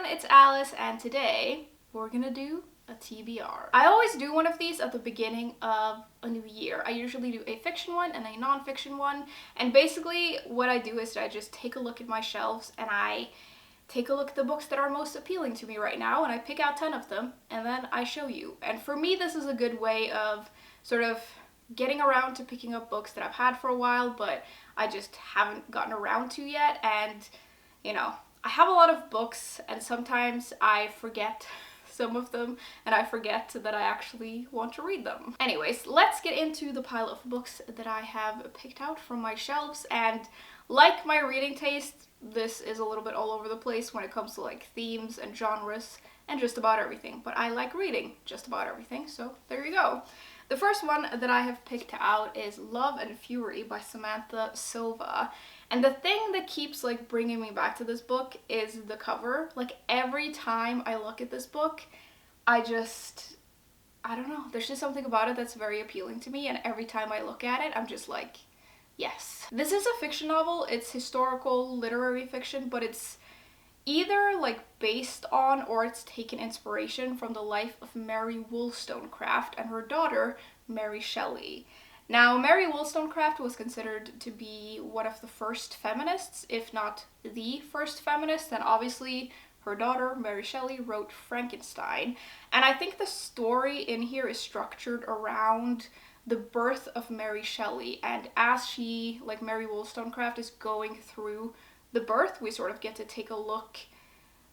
everyone, it's Alice, and today we're gonna do a TBR. I always do one of these at the beginning of a new year. I usually do a fiction one and a non-fiction one, and basically what I do is I just take a look at my shelves and I take a look at the books that are most appealing to me right now, and I pick out 10 of them and then I show you. And for me, this is a good way of sort of getting around to picking up books that I've had for a while but I just haven't gotten around to yet. And you know, I have a lot of books and sometimes I forget some of them and I forget that I actually want to read them. Anyways, let's get into the pile of books that I have picked out from my shelves. And like my reading taste, this is a little bit all over the place when it comes to like themes and genres and just about everything, but I like reading just about everything, so there you go. The first one that I have picked out is Love and Fury by Samantha Silva. And the thing that keeps like bringing me back to this book is the cover. Like every time I look at this book, I don't know, there's just something about it that's very appealing to me, and every time I look at it, I'm just like, yes. This is a fiction novel. It's historical literary fiction, but it's either like based on or it's taken inspiration from the life of Mary Wollstonecraft and her daughter Mary Shelley. Now, Mary Wollstonecraft was considered to be one of the first feminists, if not the first feminist, and obviously her daughter Mary Shelley wrote Frankenstein. And I think the story in here is structured around the birth of Mary Shelley, and as she, like Mary Wollstonecraft, is going through the birth, we sort of get to take a look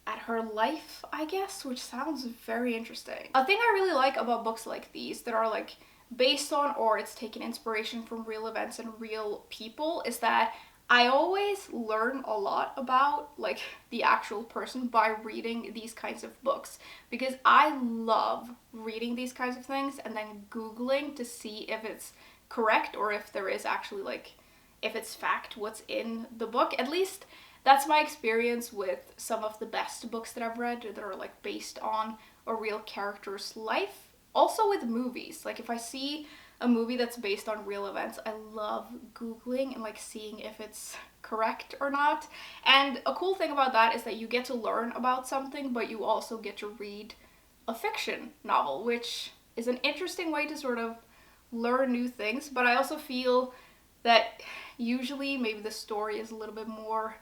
at her life, I guess, which sounds very interesting. A thing I really like about books like these that are like based on or it's taken inspiration from real events and real people is that I always learn a lot about like the actual person by reading these kinds of books, because I love reading these kinds of things and then Googling to see if it's correct or if there is actually like, if it's fact what's in the book. At least that's my experience with some of the best books that I've read that are like based on a real character's life. Also with movies, like if I see a movie that's based on real events, I love Googling and like seeing if it's correct or not. And a cool thing about that is that you get to learn about something, but you also get to read a fiction novel, which is an interesting way to sort of learn new things. But I also feel that usually maybe the story is a little bit more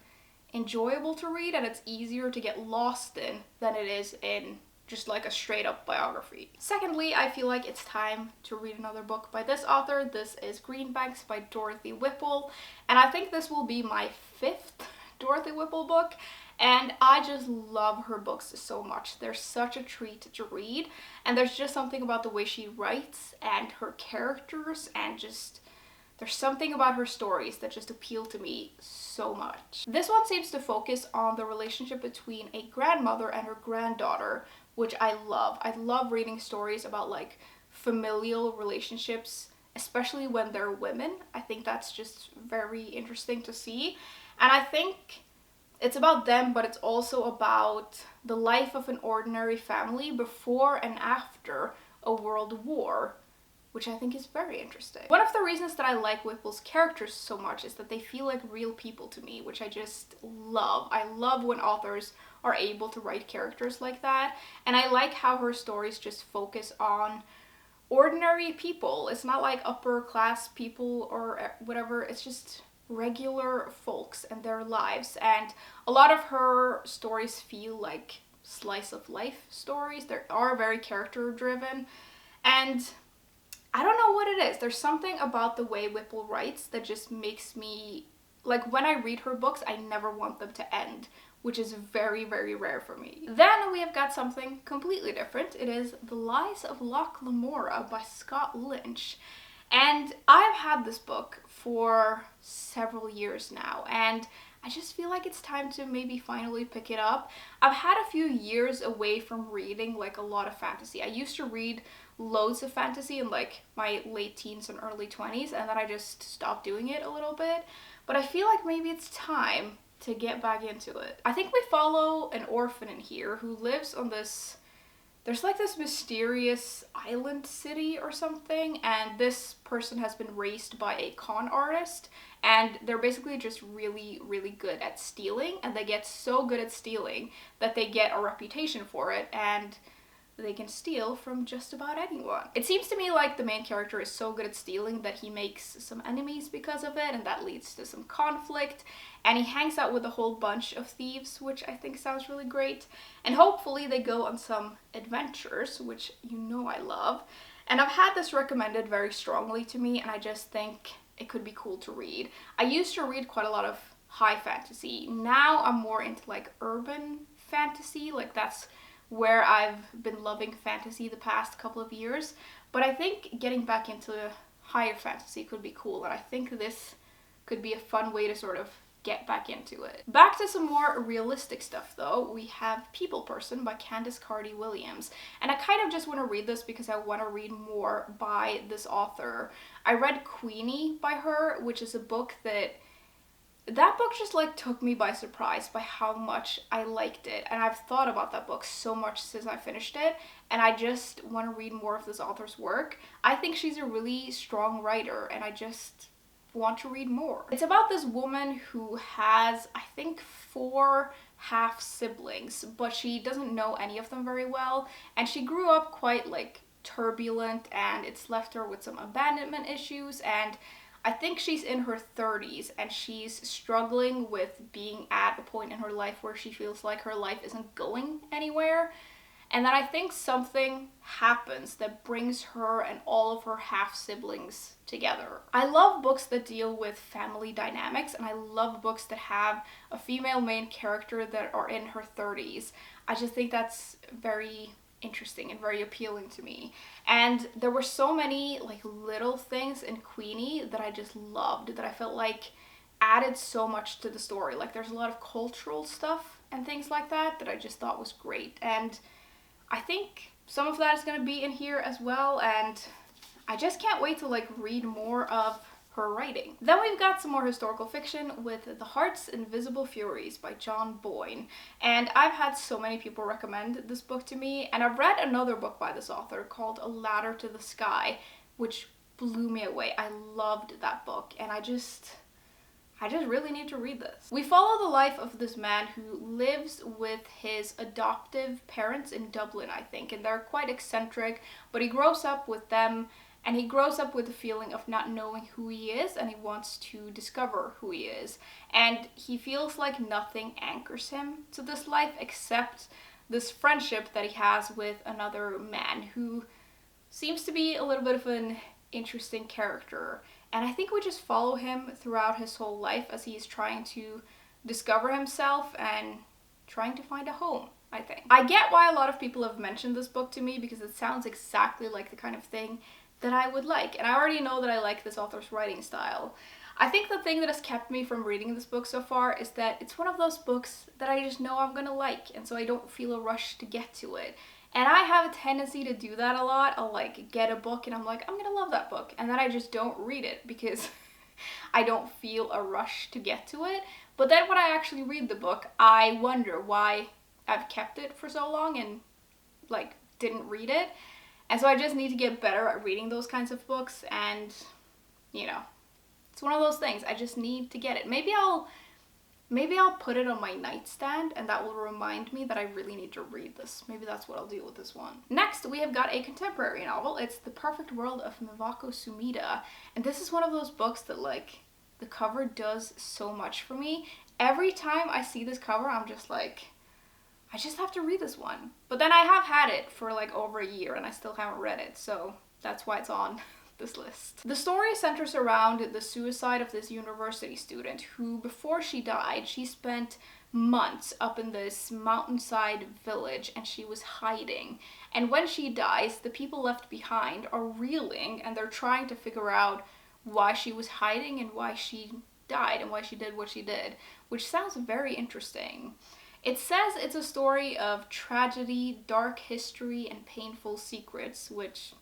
enjoyable to read and it's easier to get lost in than it is in just like a straight up biography. Secondly, I feel like it's time to read another book by this author. This is Greenbanks by Dorothy Whipple, and I think this will be my 5th Dorothy Whipple book, and I just love her books so much. They're such a treat to read, and there's just something about the way she writes and her characters, and just there's something about her stories that just appeal to me so much. This one seems to focus on the relationship between a grandmother and her granddaughter, which I love. I love reading stories about like familial relationships, especially when they're women. I think that's just very interesting to see. And I think it's about them, but it's also about the life of an ordinary family before and after a world war, which I think is very interesting. One of the reasons that I like Whipple's characters so much is that they feel like real people to me, which I just love. I love when authors are able to write characters like that, and I like how her stories just focus on ordinary people. It's not like upper class people or whatever, it's just regular folks and their lives, and a lot of her stories feel like slice of life stories. They are very character driven, and I don't know what it is. There's something about the way Whipple writes that just makes me, like when I read her books, I never want them to end, which is very, very rare for me. Then we have got something completely different. It is The Lies of Loch Lamora by Scott Lynch. And I've had this book for several years now, and I just feel like it's time to maybe finally pick it up. I've had a few years away from reading like a lot of fantasy. I used to read loads of fantasy in like my late teens and early 20s, and then I just stopped doing it a little bit. But I feel like maybe it's time to get back into it. I think we follow an orphan in here who lives on this there's like this mysterious island city or something, and this person has been raised by a con artist, and they're basically just really, really good at stealing, and they get so good at stealing that they get a reputation for it, and they can steal from just about anyone. It seems to me like the main character is so good at stealing that he makes some enemies because of it, and that leads to some conflict, and he hangs out with a whole bunch of thieves, which I think sounds really great, and hopefully they go on some adventures, which you know I love. And I've had this recommended very strongly to me, and I just think it could be cool to read. I used to read quite a lot of high fantasy. Now I'm more into like urban fantasy, like that's where I've been loving fantasy the past couple of years, but I think getting back into higher fantasy could be cool, and I think this could be a fun way to sort of get back into it. Back to some more realistic stuff though, we have People Person by Candice Carty-Williams, and I kind of just want to read this because I want to read more by this author. I read Queenie by her, which is a book that book just like took me by surprise by how much I liked it, and I've thought about that book so much since I finished it, and I just want to read more of this author's work. I think she's a really strong writer, and I just want to read more. It's about this woman who has, I think, 4 half siblings, but she doesn't know any of them very well, and she grew up quite like turbulent, and it's left her with some abandonment issues, and I think she's in her 30s and she's struggling with being at a point in her life where she feels like her life isn't going anywhere. And then I think something happens that brings her and all of her half-siblings together. I love books that deal with family dynamics, and I love books that have a female main character that are in her 30s. I just think that's very interesting and very appealing to me. And there were so many like little things in Queenie that I just loved, that I felt like added so much to the story. Like there's a lot of cultural stuff and things like that that I just thought was great, and I think some of that is going to be in here as well, and I just can't wait to like read more of her writing. Then we've got some more historical fiction with The Heart's Invisible Furies by John Boyne, and I've had so many people recommend this book to me, and I've read another book by this author called A Ladder to the Sky, which blew me away. I loved that book, and I just really need to read this. We follow the life of this man who lives with his adoptive parents in Dublin, I think, and they're quite eccentric, but he grows up with them, and he grows up with the feeling of not knowing who he is, and he wants to discover who he is. And he feels like nothing anchors him to this life except this friendship that he has with another man who seems to be a little bit of an interesting character. And I think we just follow him throughout his whole life as he's trying to discover himself and trying to find a home, I think. I get why a lot of people have mentioned this book to me, because it sounds exactly like the kind of thing that I would like, and I already know that I like this author's writing style. I think the thing that has kept me from reading this book so far is that it's one of those books that I just know I'm gonna like, and so I don't feel a rush to get to it. And I have a tendency to do that a lot. I'll like get a book and I'm like, I'm gonna love that book, and then I just don't read it because I don't feel a rush to get to it. But then when I actually read the book, I wonder why I've kept it for so long and like didn't read it. And so I just need to get better at reading those kinds of books, and you know, it's one of those things. I just need to get it. Maybe I'll put it on my nightstand, and that will remind me that I really need to read this. Maybe that's what I'll do with this one. Next, we have got a contemporary novel. It's The Perfect World of Miwako Sumida, and this is one of those books that like the cover does so much for me. Every time I see this cover, I'm just like, I just have to read this one. But then I have had it for like over a year and I still haven't read it, so that's why it's on this list. The story centers around the suicide of this university student who, before she died, she spent months up in this mountainside village and she was hiding. And when she dies, the people left behind are reeling and they're trying to figure out why she was hiding and why she died and why she did what she did, which sounds very interesting. It says it's a story of tragedy, dark history, and painful secrets, which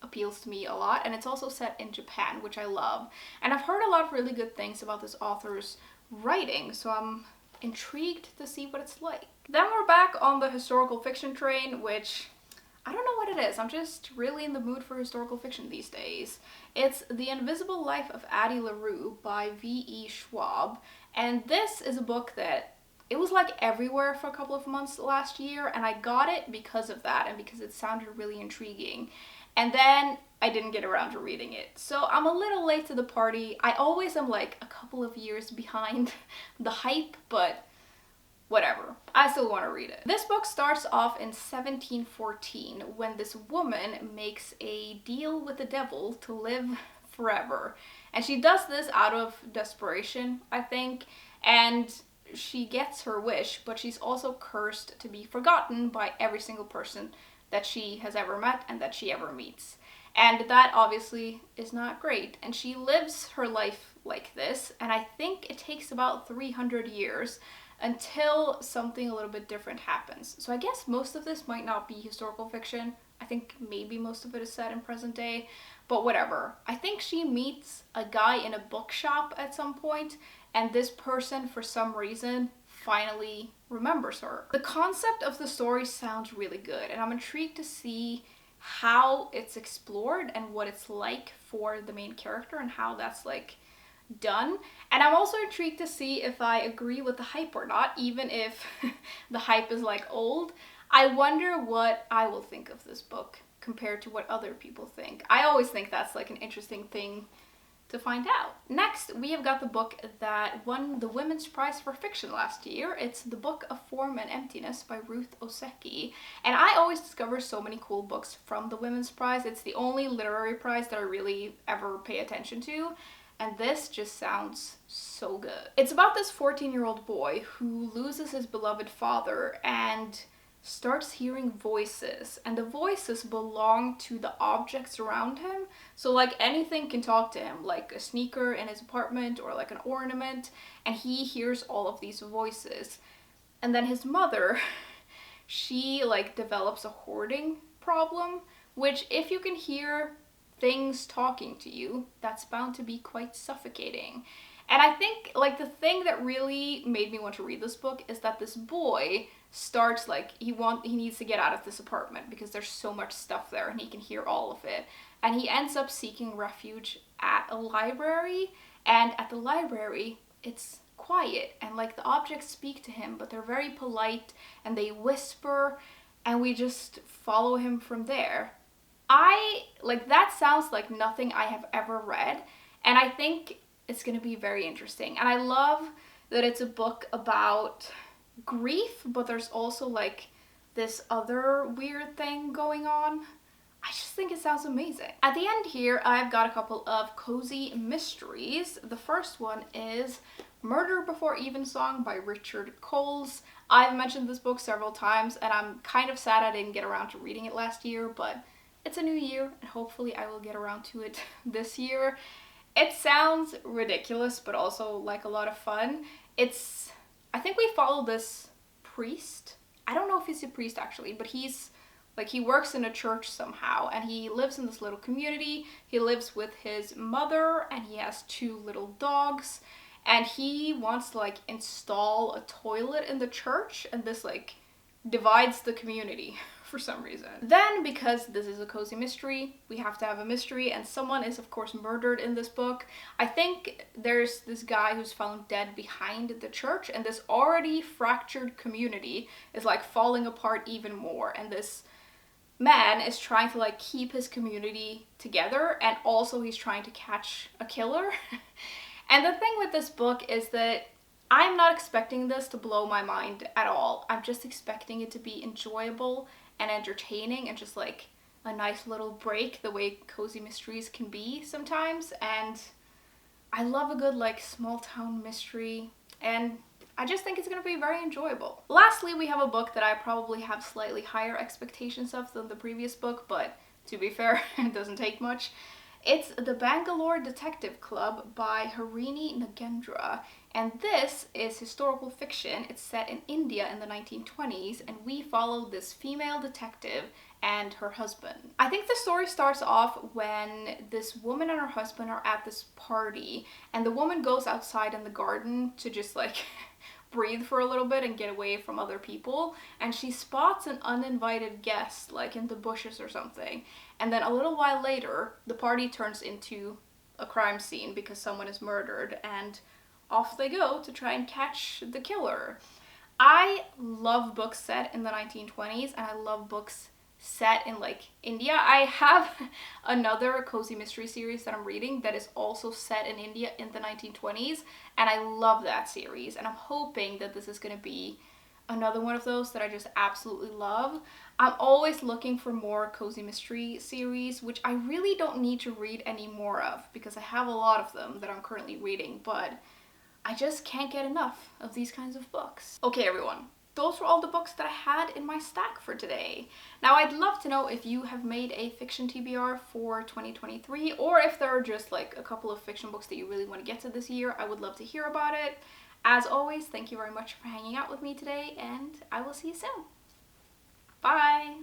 appeals to me a lot, and it's also set in Japan, which I love. And I've heard a lot of really good things about this author's writing, so I'm intrigued to see what it's like. Then we're back on the historical fiction train, which I don't know what it is. I'm just really in the mood for historical fiction these days. It's The Invisible Life of Addie LaRue by V.E. Schwab. And this is a book that it was like everywhere for a couple of months last year, and I got it because of that and because it sounded really intriguing. And then I didn't get around to reading it. So I'm a little late to the party. I always am like a couple of years behind the hype, but whatever. I still want to read it. This book starts off in 1714 when this woman makes a deal with the devil to live forever. And she does this out of desperation, I think, and she gets her wish, but she's also cursed to be forgotten by every single person that she has ever met and that she ever meets. And that obviously is not great. And she lives her life like this, and I think it takes about 300 years until something a little bit different happens. So I guess most of this might not be historical fiction. I think maybe most of it is set in present day, but whatever. I think she meets a guy in a bookshop at some point, and this person, for some reason, finally remembers her. The concept of the story sounds really good, and I'm intrigued to see how it's explored and what it's like for the main character and how that's like done. And I'm also intrigued to see if I agree with the hype or not, even if the hype is like old. I wonder what I will think of this book compared to what other people think. I always think that's like an interesting thing to find out. Next, we have got the book that won the Women's Prize for Fiction last year. It's The Book of Form and Emptiness by Ruth Oseki. And I always discover so many cool books from the Women's Prize. It's the only literary prize that I really ever pay attention to. And this just sounds so good. It's about this 14-year-old boy who loses his beloved father and starts hearing voices, and the voices belong to the objects around him. So like anything can talk to him, like a sneaker in his apartment or like an ornament, and he hears all of these voices. And then his mother, she like develops a hoarding problem, which if you can hear things talking to you, that's bound to be quite suffocating. And I think like the thing that really made me want to read this book is that this boy starts like he needs to get out of this apartment because there's so much stuff there and he can hear all of it. And he ends up seeking refuge at a library, and at the library it's quiet and like the objects speak to him, but they're very polite and they whisper, and we just follow him from there. That sounds like nothing I have ever read, and I think it's gonna be very interesting. And I love that it's a book about grief, but there's also like this other weird thing going on. I just think it sounds amazing. At the end here, I've got a couple of cozy mysteries. The first one is Murder Before Evensong by Richard Coles. I've mentioned this book several times, and I'm kind of sad I didn't get around to reading it last year, but it's a new year, and hopefully I will get around to it this year. It sounds ridiculous, but also like a lot of fun. I think we follow this priest. I don't know if he's a priest actually, but he works in a church somehow, and he lives in this little community. He lives with his mother, and he has 2 little dogs, and he wants to like install a toilet in the church, and this like divides the community for some reason. Then, because this is a cozy mystery, we have to have a mystery, and someone is of course murdered in this book. I think there's this guy who's found dead behind the church, and this already fractured community is like falling apart even more, and this man is trying to like keep his community together, and also he's trying to catch a killer. And the thing with this book is that I'm not expecting this to blow my mind at all. I'm just expecting it to be enjoyable and entertaining and just like a nice little break, the way cozy mysteries can be sometimes. And I love a good like small town mystery, and I just think it's gonna be very enjoyable. Lastly, we have a book that I probably have slightly higher expectations of than the previous book, but to be fair, it doesn't take much. It's The Bangalore Detective Club by Harini Nagendra, and this is historical fiction. It's set in India in the 1920s, and we follow this female detective and her husband. I think the story starts off when this woman and her husband are at this party, and the woman goes outside in the garden to just like breathe for a little bit and get away from other people, and she spots an uninvited guest like in the bushes or something, and then a little while later the party turns into a crime scene because someone is murdered, and off they go to try and catch the killer. I love books set in the 1920s, and I love books set in like India. I have another cozy mystery series that I'm reading that is also set in India in the 1920s, and I love that series, and I'm hoping that this is going to be another one of those that I just absolutely love. I'm always looking for more cozy mystery series, which I really don't need to read any more of because I have a lot of them that I'm currently reading, but I just can't get enough of these kinds of books. Okay, everyone. Those were all the books that I had in my stack for today. Now, I'd love to know if you have made a fiction TBR for 2023, or if there are just like a couple of fiction books that you really want to get to this year. I would love to hear about it. As always, thank you very much for hanging out with me today, and I will see you soon. Bye!